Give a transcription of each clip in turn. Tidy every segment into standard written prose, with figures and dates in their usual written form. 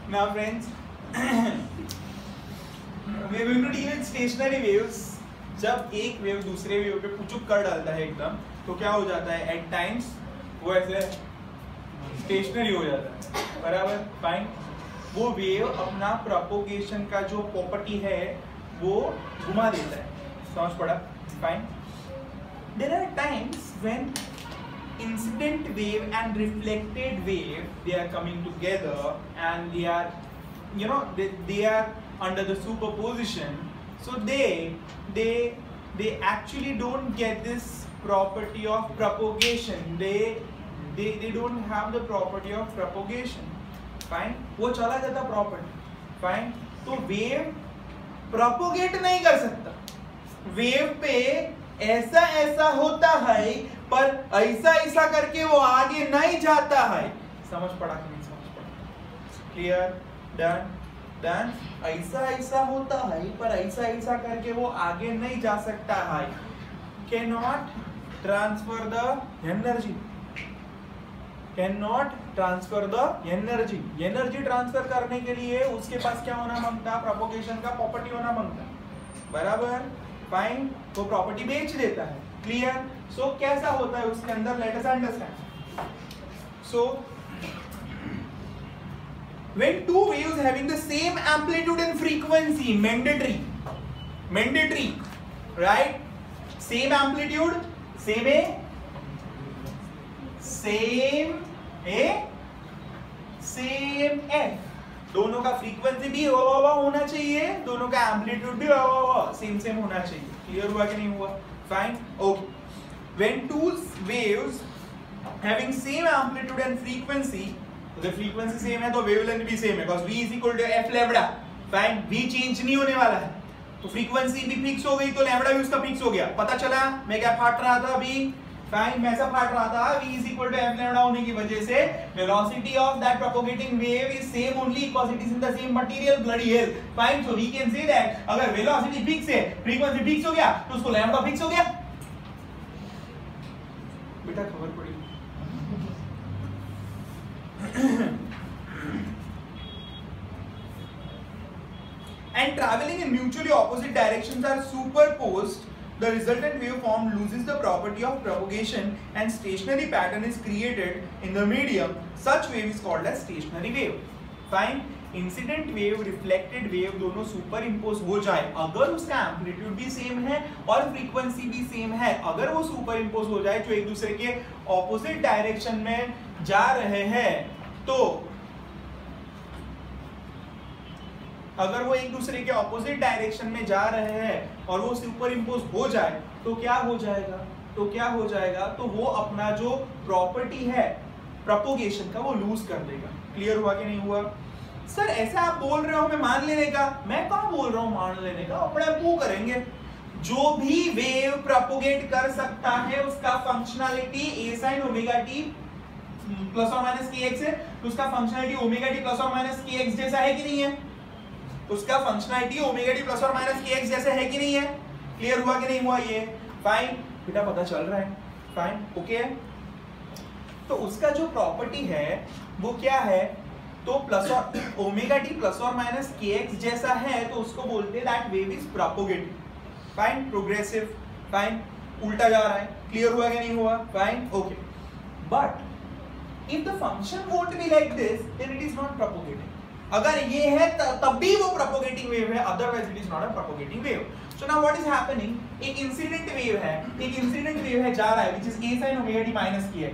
now friends, we are going to deal with stationary waves. जब एक wave दूसरे wave पे पुचुक कर डालता है एकदम, तो क्या हो जाता है? एट टाइम्स वो ऐसे स्टेशनरी हो जाता है, बराबर, फाइन। वो वेव अपना प्रोपोगेशन का जो प्रॉपर्टी है वो घुमा देता है, समझ पड़ा? Fine. There are times when incident wave and reflected wave, they are coming together and they are, you know, they are under the superposition, so they actually don't get this property of propagation. They don't have the property of propagation. Fine, वो चला जाता property. Fine, तो wave propagate नहीं कर सकता, wave पे ऐसा ऐसा होता है पर ऐसा ऐसा करके वो आगे नहीं जाता है। समझ पड़ा कि नहीं समझ पड़ा? क्लियर? डन? डन? ऐसा ऐसा होता है पर ऐसा ऐसा करके वो आगे नहीं जा सकता है। Can not transfer the energy, can not transfer the energy. Energy transfer करने के लिए उसके पास क्या होना मांगता? प्रोपोगेशन का प्रॉपर्टी होना मांगता, बराबर, फाइन। वो प्रॉपर्टी बेच देता है। क्लियर? सो कैसा होता है उसके अंदर? Let us understand. So when two waves having the same amplitude and frequency, mandatory, right? Same amplitude, same f, दोनों का फ्रीक्वेंसी भी होना चाहिए, दोनों का एम्पलीट्यूड भी सेम होना चाहिए। क्लियर हुआ कि नहीं हुआ? Fine, okay. When two waves having same amplitude and frequency, तो फ्रीक्वेंसी सेम है तो वेवलेंथ भी सेम है, because v is equal to f lambda, fine. v change नहीं होने वाला है, तो फ्रीक्वेंसी भी फिक्स हो गई तो लैम्बडा भी उसका फिक्स हो गया। पता चला मैं क्या फाट रहा था अभी? फाइन, मैं ऐसा फाट रहा था, v is equal to f lambda होने की वजह से velocity of that propagating wave is same only because it is in the same material, bloody hell, fine. so we can say that अगर velocity फिक्स है, frequency fix हो गया, तो उसको लैम्बडा फिक्स हो गया। बेटा खबर पड़ी? And traveling in mutually opposite directions are superposed, the resultant waveform loses the property of propagation and stationary pattern is created in the medium. Such wave is called as stationary wave. Fine. Incident wave, reflected wave दोनों super impose हो जाए, अगर उसका amplitude भी same है और frequency भी same है, अगर वो सुपर इम्पोज हो जाए जो एक दूसरे के ऑपोजिट डायरेक्शन में जा रहे हैं, तो अगर वो एक दूसरे के ऑपोजिट डायरेक्शन में जा रहे हैं और वो सुपर इम्पोज हो जाए तो क्या हो जाएगा? तो वो अपना जो प्रॉपर्टी है प्रोपोगेशन का वो लूज कर देगा। क्लियर हुआ कि नहीं हुआ? सर ऐसा आप बोल रहे हो मैं मान लेने का, मैं कहाँ बोल रहा हूँ मान लेने का, अपने वो करेंगे। जो भी वेव प्रोपोगेट कर सकता है उसका functionality a sin omega t plus और माइनस kx है, तो उसका फंक्शनैलिटी ओमेगा t प्लस और माइनस kx जैसा है कि नहीं है? उसका फंक्शनैलिटी ओमेगा t प्लस और माइनस kx जैसा है कि नहीं है? क्लियर हुआ कि नहीं हुआ? ये फाइन बेटा पता चल रहा है, फाइन, ओके। तो उसका जो प्रॉपर्टी है वो क्या है? तो प्लस और ओमेगा टी प्लस और माइनस kx जैसा है तो उसको बोलते हैं that wave is propagating, fine, progressive, fine, उल्टा जा रहा है। क्लियर हुआ कि नहीं हुआ? Fine, okay. But if the function won't be like this then it is not propagating. अगर ये है तब भी वो प्रोपोगेटिंग वेव है, otherwise it is not a propagating wave. So now what is happening? एक इंसिडेंट वेव है, जा रहा है which is a sin omega t minus kx।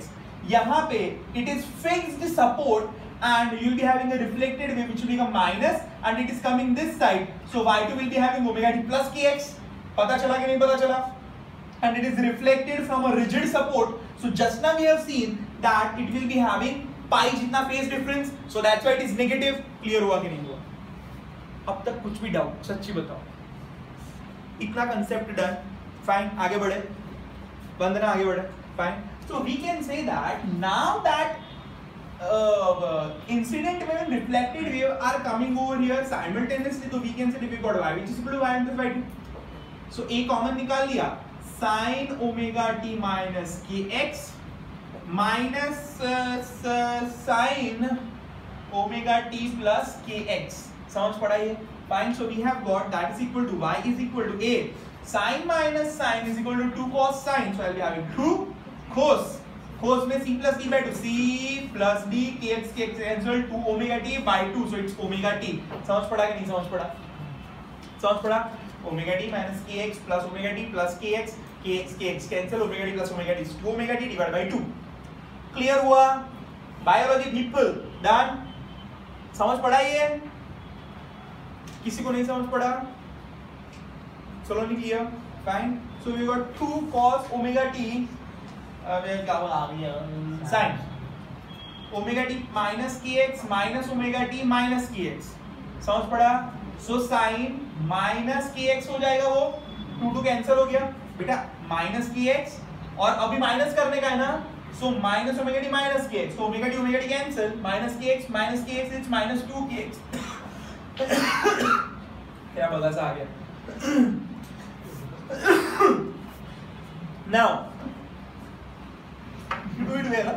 यहाँ पे it is fixed support and you will be having a reflected wave which will become minus and it is coming this side, so y2 will be having omega t plus kx. पता चला कि नहीं पता चला? And it is reflected from a rigid support, so just now we have seen that it will be having pi जितना phase difference, so that's why it is negative. Clear हुआ कि नहीं हुआ? अब तक कुछ भी डाउट? सच्ची बताओ। इतना कंसेप्ट डन, फाइन, आगे बढ़े, वंदना आगे बढ़े, fine. So we can say that now that incident wave and reflected wave are coming over here simultaneously, so we can say we got y which is equal to y minus y2. So a common निकाल लिया, sin omega t minus kx minus sine omega t plus k x, समझ पड़ा ये? Fine, so we have got that is equal to y is equal to a sin minus sin is equal to 2 cos sin, so I will have 2 cos, cos में c plus d by 2, c plus d kx cancel 2 omega t by 2, so it's omega t, समझ पड़ा कि नहीं समझ पड़ा? समझ पड़ा? omega t minus kx plus omega t plus kx, kx cancel omega t plus omega t, 2 omega t divided by 2. Clear हुआ? Biology people done? समझ पड़ा ये? किसी को नहीं समझ पड़ा? चलो नहीं clear? Fine, so we got 2 cos omega t क्या आ गया sin omega t minus kx minus omega t minus kx, समझ पड़ा? सो sin minus kx हो जाएगा, वो 2 कैंसिल हो गया बेटा, minus kx और अभी माइनस करने का है ना, सो minus omega t minus kx, so omega t cancel, minus kx it's minus 2 kx. क्या बगासा आ गया? Now do it well.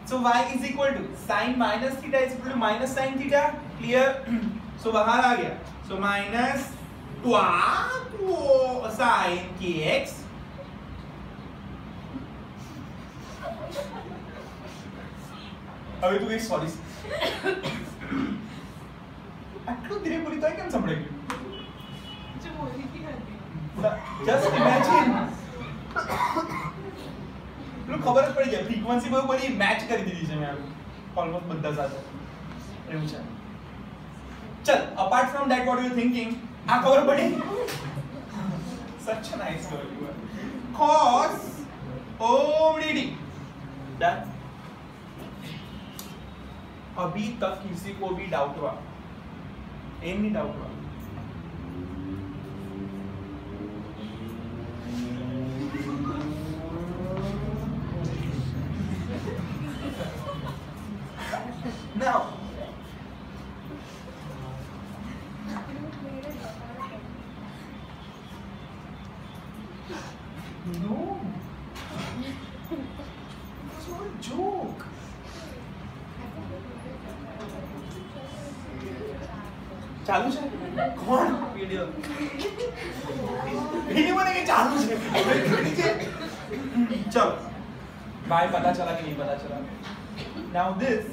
So y is equal to sin minus theta is equal to minus sin theta, clear? So बाहर आ गया, so minus 2 sin kx अभी तू sorry आटलू धीरे बोली तो केम संभळेगी? Just imagine लो खबर पड़ गया फ्रीक्वेंसी को बड़ी मैच कर दी थी मैं ऑलमोस्ट बद्दा ज्यादा रेमुचा चल apart from that what you thinking आ खबर पड़ी such nice girl you are cos ओमडी डन अभी तक किसी को भी डाउट हुआ? एनी डाउट हुआ? Now no, it's not a joke. चालू है कौन वीडियो बनेगी चालू है चल बाय पता चला कि नहीं पता चला? now this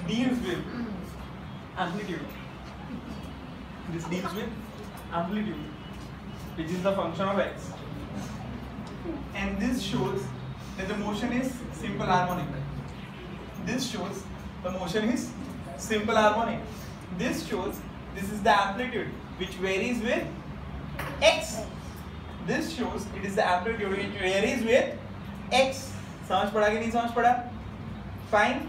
deals with amplitude, this deals with amplitude which is the function of x, and this shows that the motion is simple harmonic. This shows the motion is simple harmonic. This shows this is the amplitude which varies with x. This shows it is the amplitude which varies with x. समझ पड़ा कि नहीं समझ पड़ा? Fine.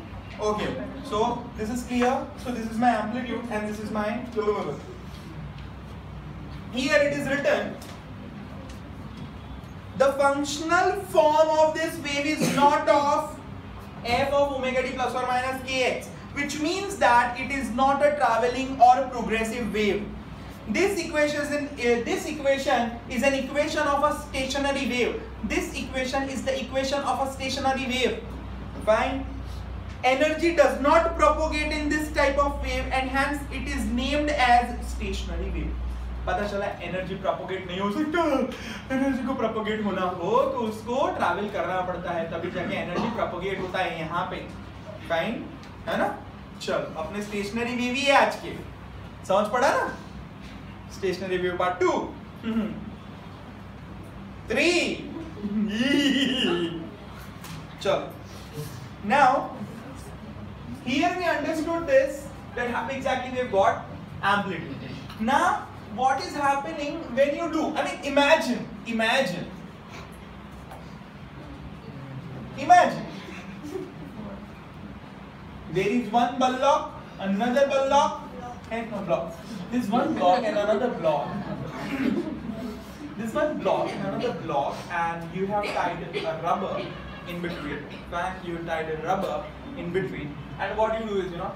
Okay. So this is clear. So this is my amplitude and this is my here it is written. The functional form of this wave is not of f of omega t plus or minus kx, which means that it is not a traveling or progressive wave. This equation is an equation of a stationary wave. This equation is the equation of a stationary wave. Fine. Energy does not propagate in this type of wave and hence it is named as stationary wave. पता चला energy propagate नहीं हो सकता, energy को propagate होना हो तो उसको ट्रैवल करना पड़ता है, तभी जाके एनर्जी प्रोपोगेट होता है यहाँ पे। फाइन है ना? चल अपने स्टेशनरी वेव ही है आज के, समझ पड़ा ना? स्टेशनरी वेव पार्ट 2 3 चल now here we understood this, that how exactly we have got amplitude. Now what is happening when you do, I mean imagine there is one block, another block and a block. This one block and another block. This one block and another block, and you have tied a rubber in between. You tied a rubber in between, and what you do is, you know,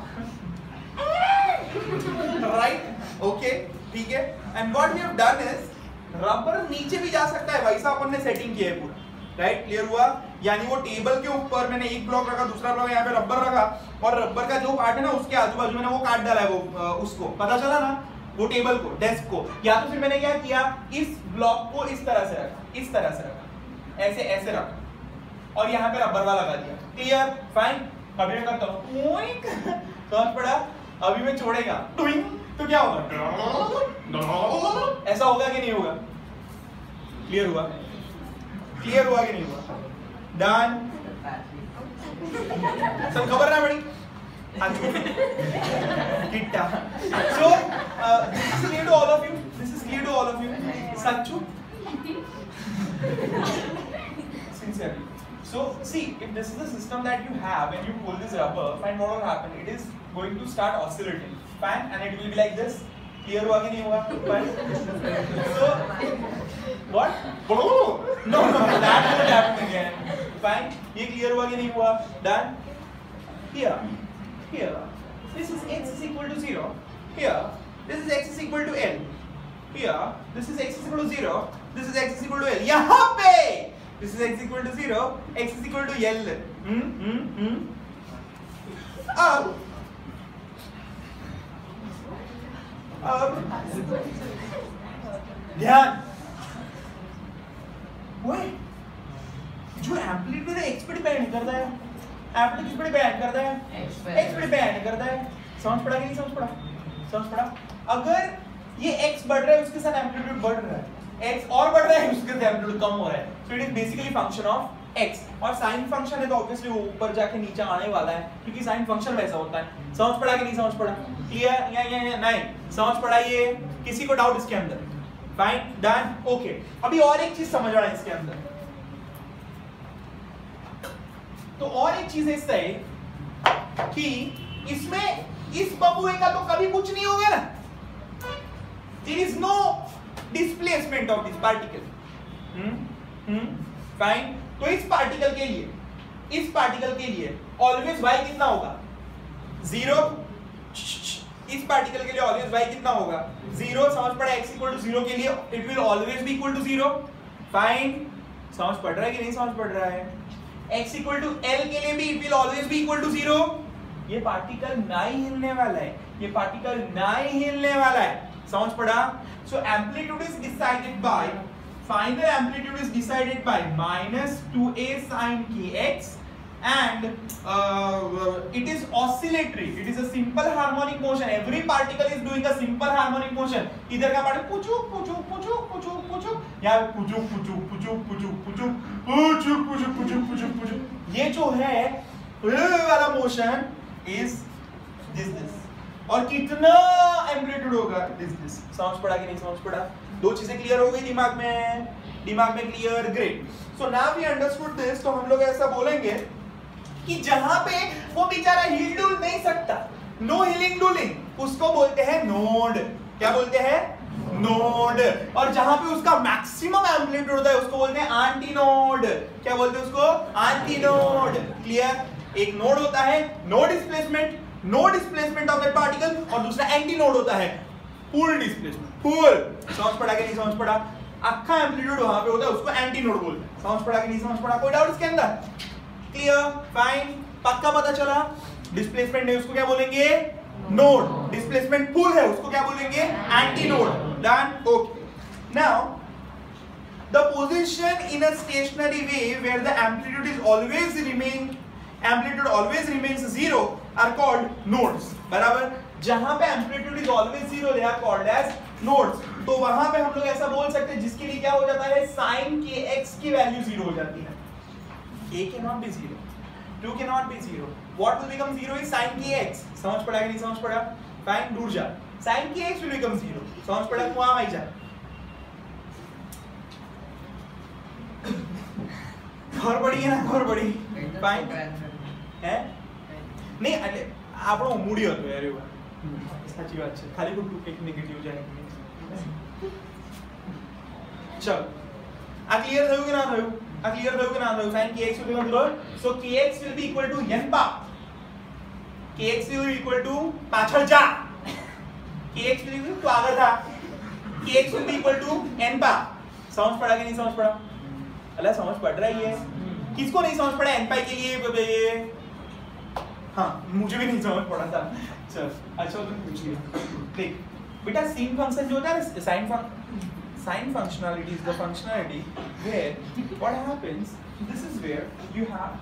right okay ठीक है and what we have done is rubber नीचे भी जा सकता है वैसा अपन ने setting किया है पूरा राइट क्लियर हुआ यानी वो टेबल के ऊपर मैंने एक ब्लॉक रखा दूसरा ब्लॉक यहाँ पे रबर रखा और रबर का जो पार्ट है ना उसके आजू बाजू मैंने वो काट डाला है वो उसको पता चला ना वो टेबल को डेस्क को या तो फिर मैंने क्या किया इस ब्लॉक को इस तरह से रखा ऐसे ऐसे रखा और यहाँ पे रबर वाला लगा दिया क्लियर फाइन अभी मैं करता हूँ समझ पड़ा अभी मैं छोड़ेगा तो क्या होगा ऐसा होगा कि नहीं होगा क्लियर हुआ कि नहीं हुआ डन सब खबर ना पड़ी किट्टा so this is clear to all of you Sachu sincerely so see if this is the system that you have and you pull this rubber find what will happen it is going to start oscillating fine and it will be like this clear हुआ कि नहीं हुआ fine so what no that won't happen again fine ये clear हुआ कि नहीं हुआ done here this is x is equal to 0 here this is x is equal to l here this is x is equal to 0 this is x is equal to l यहाँ पे this is x equal to 0 x is equal to l अब ध्यान जो amplitude x पे depend करता है amplitude किस पे डिपेंड करता है x पे डिपेंड करता है समझ पड़ा कि नहीं समझ पड़ा अगर ये x बढ़ रहा है उसके साथ एम्पलीट्यूड बढ़ रहा है x और बढ़ रहा है उसके साथ एम्पलीट्यूड कम हो रहा है so it is basically function of x और साइन फंक्शन है तो ऑब्वियसली वो ऊपर जाके नीचे आने वाला है क्योंकि साइन फंक्शन वैसा होता है समझ पड़ा कि नहीं समझ पड़ा क्लियर या नहीं समझ पड़ा ये किसी को डाउट इसके अंदर फाइन डन ओके अभी और एक चीज समझ रहा है इसके अंदर तो और एक चीज ऐसा है कि इसमें इस बबुए का तो कभी कुछ नहीं होगा ना there is no displacement of this particle fine तो इस पार्टिकल के लिए ऑलवेज y कितना होगा 0 इस पार्टिकल के लिए ऑलवेज y कितना होगा 0 समझ पड़ा x इक्वल टू 0 के लिए it will always be equal to 0 fine समझ पड़ रहा है कि नहीं समझ पड़ रहा है x इक्वल टू l के लिए भी it will always be equal to 0 ये पार्टिकल नहीं हिलने वाला है समझ पड़ा so amplitude is decided by final amplitude is decided by -2a sin kx and it is oscillatory it is a simple harmonic motion every particle is doing a simple harmonic motion इधर का part पुचुक पुचुक पुचुक पुचुक पुचुक यहाँ पुचुक पुचुक पुचुक पुचुक पुचुक पुचुक पुचुक पुचुक पुचुक पुचुक ये जो है वाला motion is this और कितना amplitude होगा this समझ पड़ा कि नहीं समझ पड़ा दो चीजें क्लियर हो गई दिमाग में clear great so now we understood this तो हम लोग ऐसा बोलेंगे कि जहां पे वो बेचारा हिल डुल नहीं सकता नो हिलिंग डुलिंग उसको बोलते हैं नोड क्या बोलते हैं नोड और जहां पे उसका मैक्सिमम एम्पलीट्यूड होता है उसको बोलते हैं एंटीनोड क्या बोलते हैं उसको एंटीनोड क्लियर एक नोड होता है no displacement of that particle और दूसरा एंटीनोड होता है फुल डिस्प्लेसमेंट फुल समझ पड़ा कि नहीं समझ पड़ा अक्खा एम्पलीट्यूड वहां पे होता है उसको एंटीनोड बोलते हैं समझ पड़ा कि नहीं समझ पड़ा कोई डाउट इसके अंदर क्लियर फाइन पक्का पता चला डिस्प्लेसमेंट है उसको क्या बोलेंगे नोड डिस्प्लेसमेंट फुल है उसको क्या बोलेंगे antinode done okay now the position in a stationary wave where the amplitude always remains 0 are called nodes बराबर जहां पे amplitude is always 0 they are called as nodes तो वहां पे हम लोग ऐसा बोल सकते हैं जिसके लिए क्या हो जाता है sin kx की वैल्यू 0 हो जाती है a cannot be 0 2 cannot be 0 what will become 0 is sin kx समझ पड़ा कि नहीं समझ पड़ा फाइन दूर जा sin kx will become 0 समझ पड़ा कि वहां आई जा ઘર પડી ને ઘર પડી ફાઇન હે નહીં એટલે આપણો મૂડી હતો યાર એવું સાચી વાત છે ખાલી કોઈ એક નેગેટિવ જાય ચલ આ ક્લિયર થયું કે ના થયું sine kx will become 0 so kx will be equal to n power kx will be equal to પાછળ જા kx तो आगे था kx will be equal to n पा। समझ पड़ा कि नहीं समझ पड़ा? अल्लाह समझ पड़ रही है? किसको नहीं समझ पड़ा n पाई के लिए? हाँ मुझे भी नहीं समझ पड़ा था। चल अच्छा तुम पूछिए। देख बेटा sin फंक्शन जो होता है ना sin functionality is the functionality where what happens, this is where you have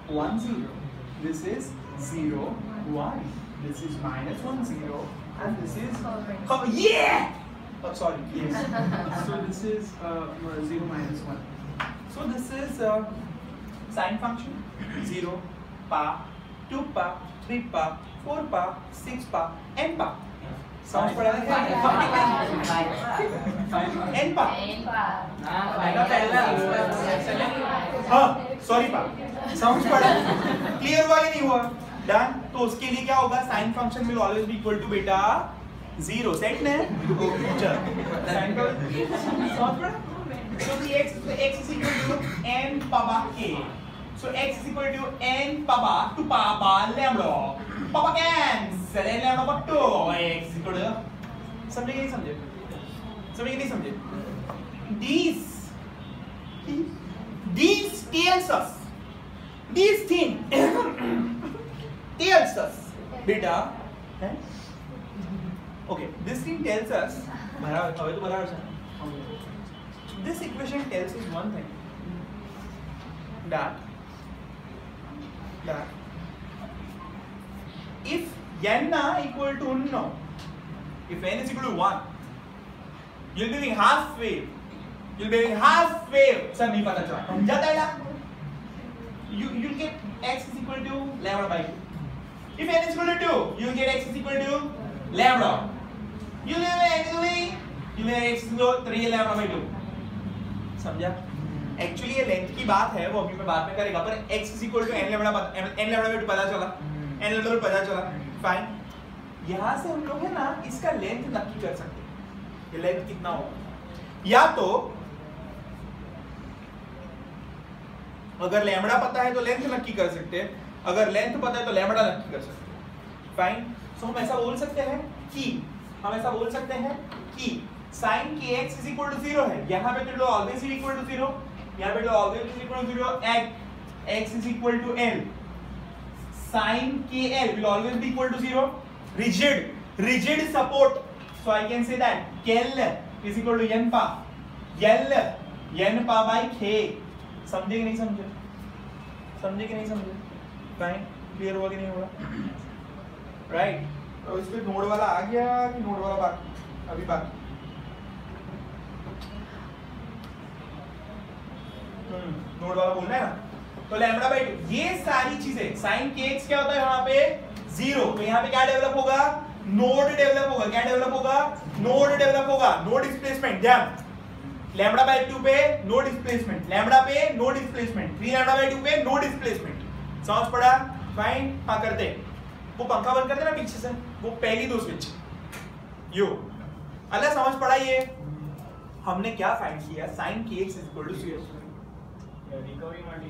1 0, this is 0 1, this is minus 1 0, and this is yeah, oh sorry, yes. So this is 0 minus 1. So this is sin function 0 pa 2 pa 3 pa 4 pa 6 pa n pa. समझ पड़ा है? n पा हाँ sorry पा समझ पड़ा? Clear हुआ कि नहीं हुआ? डन। तो उसके लिए क्या होगा? Sine function will always be equal to बेटा 0 सेट ने चल साइन का समझ पड़ा? So the x is equal to n papa k. So x is equal to n papa to papa lambda papa cancel n lambda by 2 x is equal to समझे कि नहीं समझे? समझे कि नहीं समझे? These tells us these thing tells us बेटा है okay this thing tells us बराबर अबे तो बराबर है this equation tells us one thing that if n equal to 1 if n is equal to 1 you'll be having half wave sir नहीं पता चला समझा था you'll get x is equal to lambda by 2 if n is equal to 2 you'll get x is equal to lambda you'll get x is equal to 3 lambda by 2 समझा? Actually ये length की बात है वो अभी मैं बाद में करेगा पर x is equal to n lambda by 2 पता चला n lambda by 2 पता चला फाइन। यहाँ से हम लोग है ना इसका लेंथ नक्की कर सकते हैं ये लेंथ कितना होगा या तो अगर लैम्बडा पता है तो लेंथ नक्की कर सकते हैं अगर लेंथ पता है तो लैम्बडा नक्की कर सकते हैं फाइन। सो हम ऐसा बोल सकते हैं कि sin kx is equal to 0 है यहाँ पे तो always is equal to 0 यहाँ पे तो always is equal to 0 x is equal to l sin kl will always be equal to 0 rigid support so I can say that kl is equal to n pa by k समझे कि नहीं समझे fine clear हुआ कि नहीं हुआ right. तो इस पे नोड वाला आ गया कि नोड वाला बाकी अभी बाकी नोड वाला बोलना है ना तो लैम्बडा बाय 2 ये सारी चीजें sin kx क्या होता है यहाँ पे 0 तो यहाँ पे क्या डेवलप होगा नोड डेवलप होगा क्या डेवलप होगा नोड डेवलप होगा नो डिस्प्लेसमेंट ध्यान लैम्बडा बाय 2 पे नो डिस्प्लेसमेंट लैम्बडा पे नो डिस्प्लेसमेंट 3 लैम्बडा बाय 2 पे नो डिस्प्लेसमेंट समझ पड़ा फाइन। हाँ करते वो पंखा बंद करते ना पीछे से वो पहली दो स्विच यो अल्लाह समझ पड़ा ये हमने क्या फाइंड किया sin kx is equal to 0 recovery माटी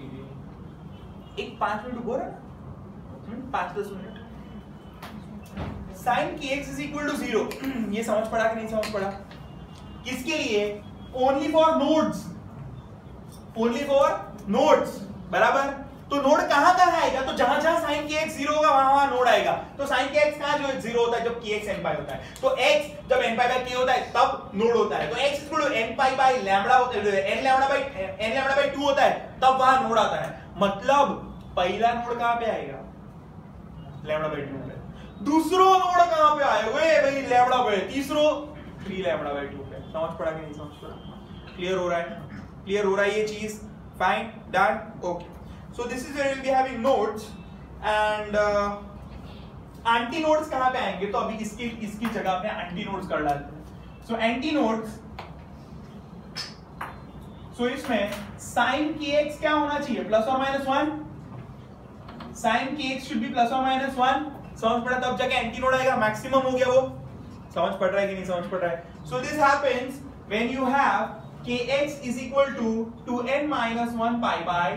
एक 5 मिनट रुको ना 5-10 minute sin kx is equal to 0 ये समझ पड़ा कि नहीं समझ पड़ा? किसके लिए? only for nodes बराबर। तो नोड कहाँ आएगा तो जहां sin kx 0 होगा वहां नोड आएगा। तो sin kx कहाँ जो 0 होता है जब kx n पाई होता है तो x जब n पाई बाय k होता है तब नोड होता है। तो x equal to n pi by lambda होता है n लैम्बडा बाय 2 होता है तब वहां नोड आता है। मतलब पहला नोड कहाँ पे आएगा लैम्बडा बाय 2 पे दूसरा नोड कहाँ पे आएगा भाई लैम्बडा बाय तीसरो 3 लैम्बडा बाय 2 पे। समझ पड़ा कि नहीं समझ पड़ा? क्लियर हो रहा है ये चीज fine done okay. So this is where we'll be having nodes and anti nodes कहाँ पे आएंगे तो अभी इसकी जगह पे anti nodes कर डालते हैं। So anti nodes so इसमें sin kx क्या होना चाहिए प्लस और minus 1 sin kx should be plus और माइनस 1 समझ पड़ा तब जाके एंटी नोड आएगा मैक्सिमम हो गया वो समझ पड़ रहा है कि नहीं समझ पड़ रहा है। So this happens when you have kx is equal to 2n minus 1 pi by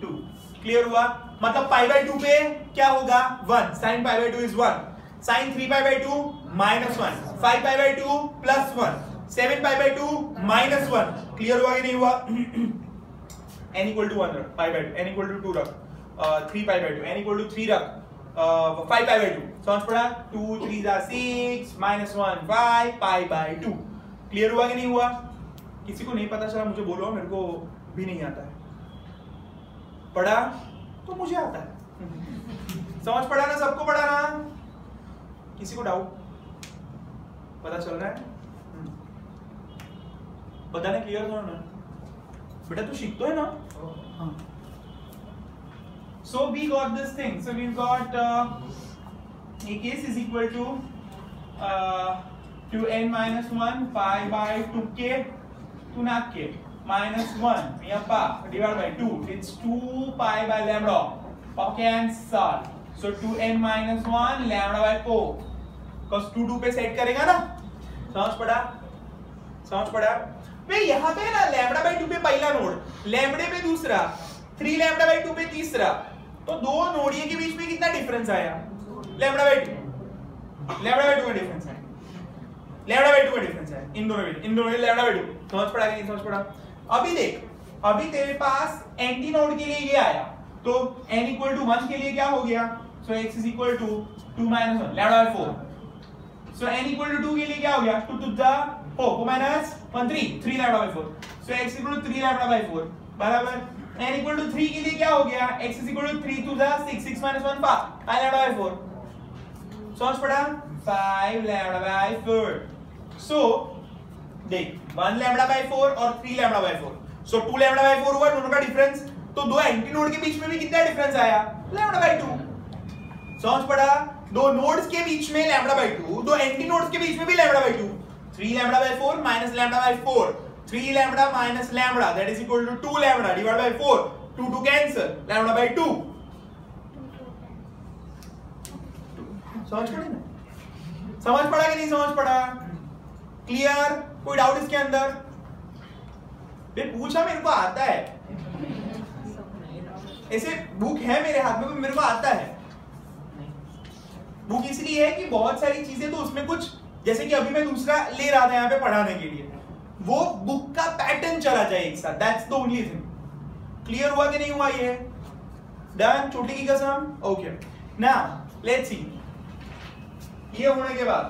2 clear हुआ मतलब पाई बाय 2 पे क्या होगा 1 sin pi by 2 is 1 sin 3 pi by 2 -1, 5 pi by 2 +1, 7 pi by 2 -1। Clear हुआ कि नहीं हुआ? n इक्वल टू 1 रख, pi by 2, n equal to 2 रख, 3 pi by 2, n equal to 3 रख, 5 पाई बाई 2। समझ पड़ा? 2 3 जा 6 -1 5 पाई बाई 2। क्लियर हुआ कि नहीं हुआ? किसी को नहीं पता चला मुझे बोलो, मेरे को भी नहीं आता है। पढ़ा तो मुझे आता है। समझ पड़ा ना? सबको पढ़ा ना? किसी को डाउट? पता चल रहा है? बताने क्लियर था ना? बेटा तू सीख तो है ना? हाँ। So we got this thing. So we've got AKS is equal to 2n minus 1 pi by 2k to not k minus 1 pa divided by 2. It's 2 pi by lambda. Cancel. So 2n minus 1 lambda by 4. Cause 2 2 पे set करेगा ना? समझ पड़ा? समझ पड़ा? भाई यहाँ पे ना लैम्बडा बाई 2 पे पहला नोड, लैम्बडे पे दूसरा, 3 लैम्बडा बाई 2 पे तीसरा, तो दो नोडिये के बीच में कितना डिफरेंस आया? लैम्बडा बाई 2, लैम्बडा बाई 2 का डिफरेंस है, लैम्बडा बाई 2 का डिफरेंस है इन दोनों में लैम्बडा बाई 2। समझ पड़ा कि नहीं समझ पड़ा? अभी देख, अभी तेरे पास एंटी नोड के लिए ये आया, तो n इक्वल टू 1 के लिए क्या हो गया? So x is equal to 2 minus 1 lambda by 4। So n equal to 2 के लिए क्या हो गया? 2 to the 4 minus 1 3 lambda by 4। So x equal to 3 lambda by 4 बराबर n इक्वल टू 3 के लिए क्या हो गया? x is equal to 3 to the 6 6 minus 1 5 lambda by 4। समझ पड़ा? 5 लैम्बडा बाई 4। सो देख 1 लैम्बडा बाई 4 और 3 lambda by 4, so 2 lambda by 4 हुआ दोनों का डिफरेंस। तो दो एंटी नोड के बीच में भी कितना डिफरेंस आया? Lambda by 2। समझ पड़ा? दो नोड्स के बीच में लैम्बडा बाई 2, दो एंटी नोड्स के बीच में भी lambda by 2। 3 lambda by 4 minus lambda by 4, 3 lambda minus lambda, that is equal to 2 lambda divided by 4, 2 to cancel, lambda by 2। समझ पड़ा ना? समझ पड़ा कि नहीं समझ पड़ा? क्लियर? कोई डाउट इसके अंदर? बे पूछा, मेरे को आता है, ऐसे बुक है मेरे हाथ में, मेरे को आता है। बुक इसलिए है कि बहुत सारी चीजें तो उसमें कुछ, जैसे कि अभी मैं दूसरा ले रहा था यहाँ पे पढ़ाने के लिए, वो बुक का पैटर्न चला जाए एक साथ, that's the only thing. Clear हुआ कि नहीं हुआ? ये डन? चोटी की कसम? Okay, now let's see. ये होने के बाद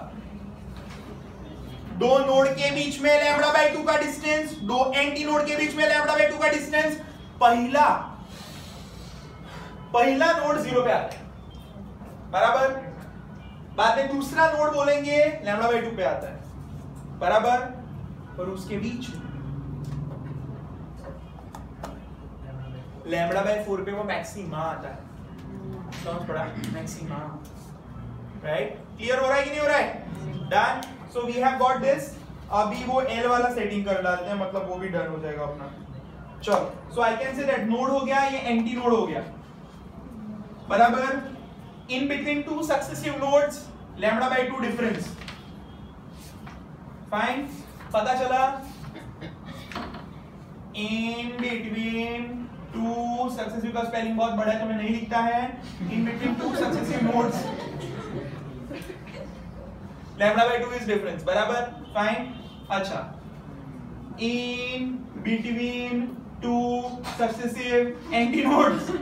दो नोड के बीच में लैम्बडा बाई 2 का डिस्टेंस, दो एंटी नोड के बीच में लैम्बडा बाई 2 का डिस्टेंस, पहला नोड 0 पे आता है बराबर, बाद में दूसरा नोड बोलेंगे लैम्बडा बाई 2 पे आता है बराबर, और उसके बीच लैम्बडा बाई 4 पे वो मैक्सिमा आता है। समझ पड़ा? Maxima, right? क्लियर हो रहा है कि नहीं हो रहा है? Done? So we have got this. अभी वो L वाला सेटिंग कर डालते हैं, मतलब वो भी डन हो जाएगा अपना। चलो, so I can say that node हो गया, ये एंटी नोड हो गया बराबर। In between two successive nodes, lambda by 2 difference. Fine? पता चला? In between two successive का स्पेलिंग बहुत बड़ा है तो मैं नहीं लिखता है। In between two successive nodes, lambda by 2 is difference. बराबर? Fine? अच्छा। In between two successive antinodes,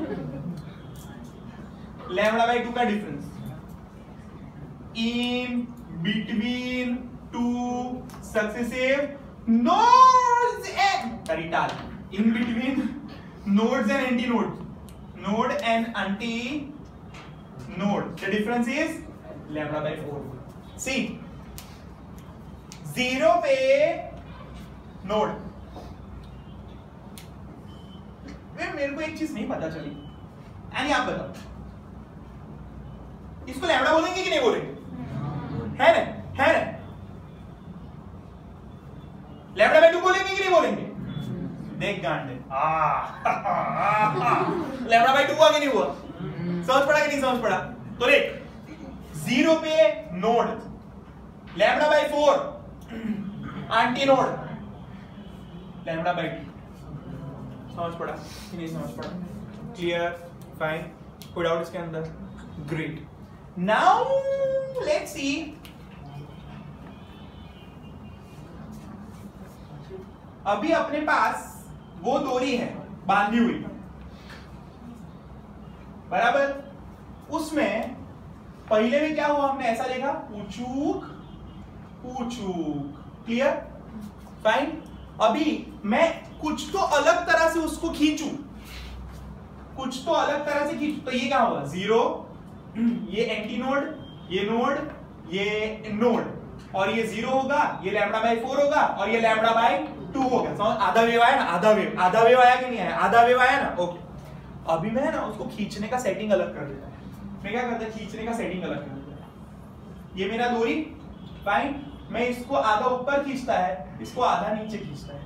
lambda by 2 का difference. In between two successive nodes and रिटाल, in between nodes and antinode, node and antinode, the difference is lambda by 4। सी 0 पे node, मेरे को एक चीज नहीं पता चली, यानी आप बताओ, इसको लैम्बडा बोलेंगे कि नहीं बोलेंगे? है ना? है ना? लैम्बडा बाई 2 बोलेंगे कि नहीं बोलेंगे? देख गांडे, लैम्बडा बाई 2 हुआ कि नहीं हुआ? समझ पड़ा कि नहीं समझ पड़ा? तो देख 0 पे node, lambda by 4 anti node, lambda by 2। समझ पड़ा कि नहीं समझ पड़ा? क्लियर? फाइन? कोई डाउट इसके अंदर? ग्रेट। Now let's see अभी अपने पास वो डोरी है बांधी हुई, बराबर। उसमें पहले में क्या हुआ, हमने ऐसा देखा, पूछूक पूछूक, क्लियर, फाइन। अभी मैं कुछ तो अलग तरह से उसको खींचू, कुछ तो अलग तरह से खींचू, तो ये क्या होगा, 0, ये एंटी नोड, ये नोड, ये नोड, और ये 0 होगा, ये लैम्बडा बाई 4 होगा, और ये लैम्बडा बाई 2 होगा। समझ, आधा वेव आया ना, आधा वेव आया कि नहीं आया, आधा वेव आया ना, ओके। अभी मैं ना उसको खींचने का सेटिंग अलग कर देता है। मैं क्या करता है, खींचने का सेटिंग अलग कर देता है। ये मेरा डोरी, फाइन, मैं इसको आधा ऊपर खींचता है, इसको आधा नीचे खींचता है,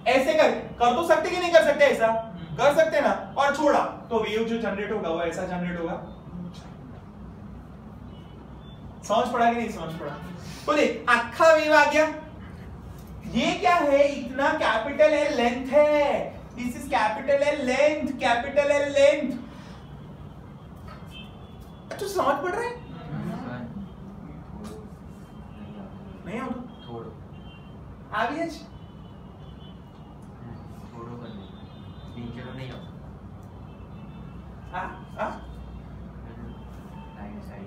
ऐसे कर तो सकते कि नहीं कर सकते, ऐसा कर सकते ना, और छोड़ा तो वेव जो जनरेट होगा वो ऐसा जनरेट होगा। समझ पड़ा कि नहीं समझ पड़ा? तो देख, आखा वेव आ गया। ये क्या है, इतना कैपिटल एल लेंथ है, this is capital L length, capital L length. अच्छा समझ पड़ रहा है? नहीं हो थोड़ो आवियज थोड़ो कर ले, 3 किलो नहीं हो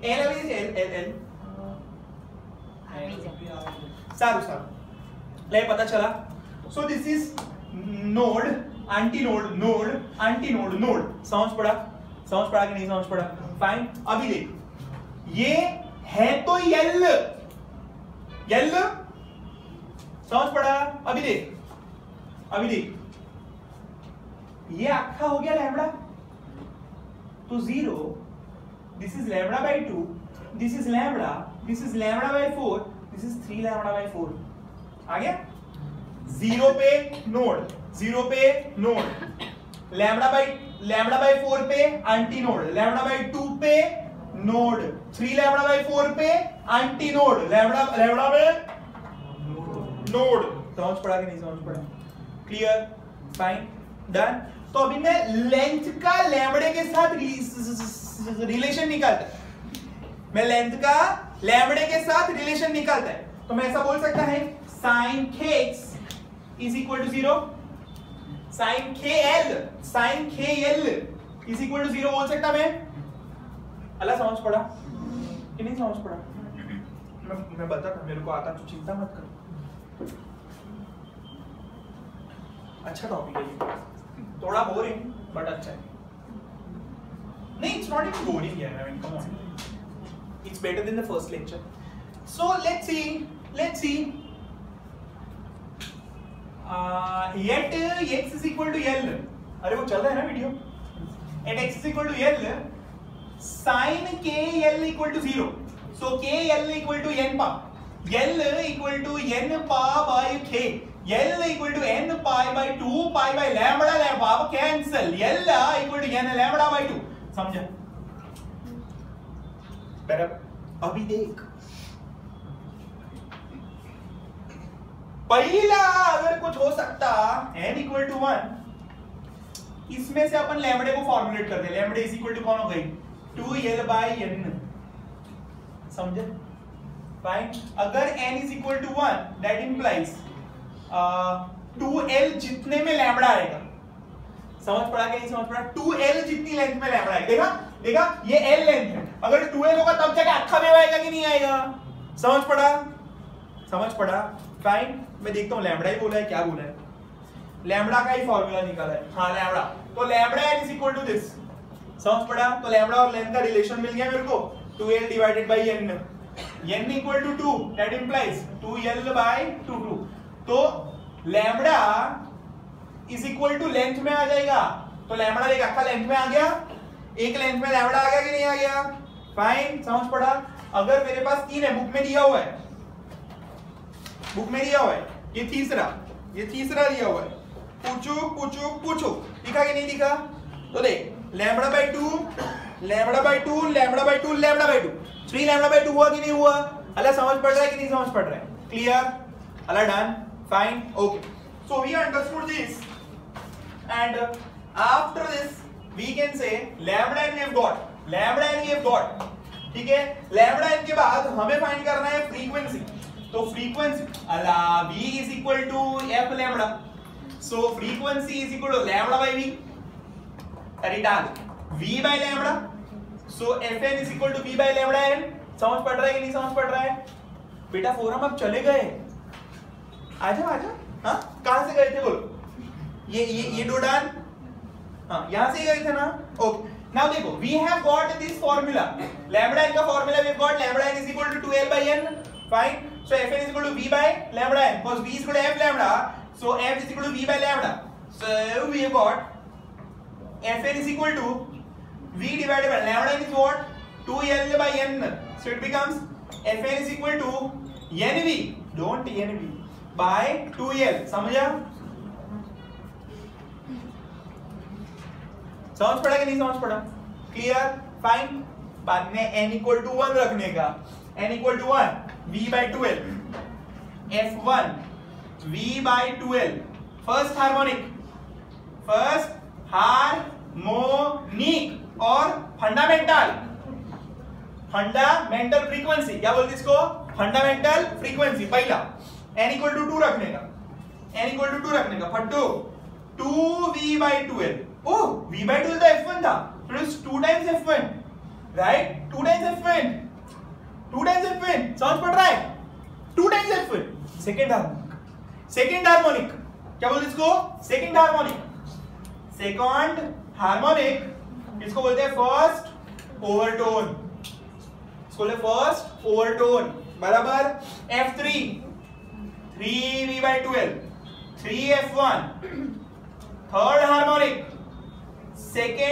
एल आवियज, एल सारू ले पता चला। So this is node, anti node, node, anti node, node. समझ पड़ा कि नहीं समझ पड़ा? फाइन। अभी देख, ये है तो यल, यल, समझ पड़ा? अभी देख, ये आखा हो गया लैम्बडा, तो 0, this is lambda by 2, this is lambda, this is lambda by 4, this is 3 lambda by 4। आ गया? 0 पे नोड, 0 पे नोड, लैम्बडा बाई 4 पे एंटी नोड, लैम्बडा बाई 2 पे नोड, 3 लैम्बडा बाई 4 पे एंटी नोड, लैम्बडा में नोड। समझ पड़ा कि नहीं समझ पड़ा? Clear, fine, done. तो अभी मैं लेंथ का लैम्बडे के साथ रिलेशन निकालता है, मैं लेंथ का लैम्बडे के साथ रिलेशन निकालता है, तो मैं ऐसा बोल सकता है sin kx is equal to 0, sin kl is equal to 0 बोल सकता मैं। अल्लाह समझ पड़ा कि नहीं समझ पड़ा? मैं बताता, मेरे को आता तो चिंता मत कर। अच्छा टॉपिक है ये, थोड़ा बोरिंग बट अच्छा है। नहीं, it's not even boring here, I mean, come on, it's better than the first lecture. So let's see yet x is equal to l, अरे वो चल रहा है ना video, at x is equal to l, sin kl equal to 0, so kl equal to n pa, l equal to n pa by k, l equal to n pi by 2 pi by lambda, lambda cancel, l equal to n lambda by 2। समझा? बराबर। अभी देख, पहला अगर कुछ हो सकता n equal to 1, इसमें से अपन लैम्बडे को फॉर्मुलेट कर दे, लैम्बडे इज इक्वल टू कौन हो गई, 2l बाई n। समझे? फाइन। अगर n is equal to 1, that implies 2l जितने में लैम्बडा आएगा। समझ पड़ा कि नहीं समझ पड़ा? 2l जितनी लेंथ में लैम्बडा आएगा, देखा ये l लेंथ है, अगर 2l होगा तब जाके अच्छा वेव आएगा कि नहीं आएगा? समझ पड़ा? फाइन। मैं देखता हूँ लैम्बडा ही बोला है, क्या बोला है, लैम्बडा का ही फॉर्मूला निकाला है। हाँ लैम्बडा, तो lambda n is equal to this. समझ पड़ा? तो लैम्बडा और लेंथ का रिलेशन मिल गया मेरे को, 2l divided by n, n equal to 2, that implies 2l by 2। तो lambda is equal to length में आ जाएगा, तो लैम्बडा एक आखा लेंथ में आ गया, एक लेंथ में लैम्बडा आ गया कि नहीं आ गया? फाइन। समझ पड़ा? अगर मेरे पास 3 है, बुक में दिया हुआ है, ये तीसरा दिया हुआ है, पूछो, दिखा कि नहीं दिखा? तो देख, लैम्बडा बाई 2, 3 लैम्बडा बाई 2 हुआ कि नहीं हुआ? अल्लाह समझ पड़ रहा है कि नहीं समझ पड़ रहा है? Clear, Allah done, fine, okay. So we understood this, and after this we can say lambda n we have got, ठीक है? lambda n के बाद हमें फाइंड करना है फ्रीक्वेंसी, तो frequency v is equal to f lambda, so frequency is equal to lambda by v, रिटाल v by lambda, so fn is equal to v by lambda n। समझ पड़ रहा है कि नहीं समझ पड़ रहा है बेटा? फोरम अब चले गए, आजा आजा। हाँ कहां से गए थे बोलो? ये दो डाल, हाँ यहां से गए थे ना। ओके नाउ देखो, we have got this formula, lambda n का formula we have got lambda n is equal to 2l by n, fine. So fn is equal to v by lambda n, because v is equal to f lambda, so f is equal to v by lambda, so we have got fn is equal to v divided by lambda n is what? 2l by n, so it becomes fn is equal to nv, don't nv, by 2l। समझा? समझ पड़ा कि नहीं समझ पड़ा? Clear, fine. बाद में n equal to 1 रखने का, n equal to 1 v by 12, f1 v by 12, first harmonic और फंडामेंटल फ्रीक्वेंसी, क्या बोलते इसको? फंडामेंटल फ्रीक्वेंसी पहला, n इक्वल टू 2 रखने का, फट्टू 2v by 12, oh v by 12 तो f1 था, so it is 2 times f1, right? 2 times f1, समझ पड़ रहा है? 2 times f1, सेकेंड हार्मोनिक, क्या बोलते इसको? सेकेंड हार्मोनिक, इसको बोलते हैं फर्स्ट ओवरटोन, बराबर f3 3v by 12, 3f1, third harmonic, second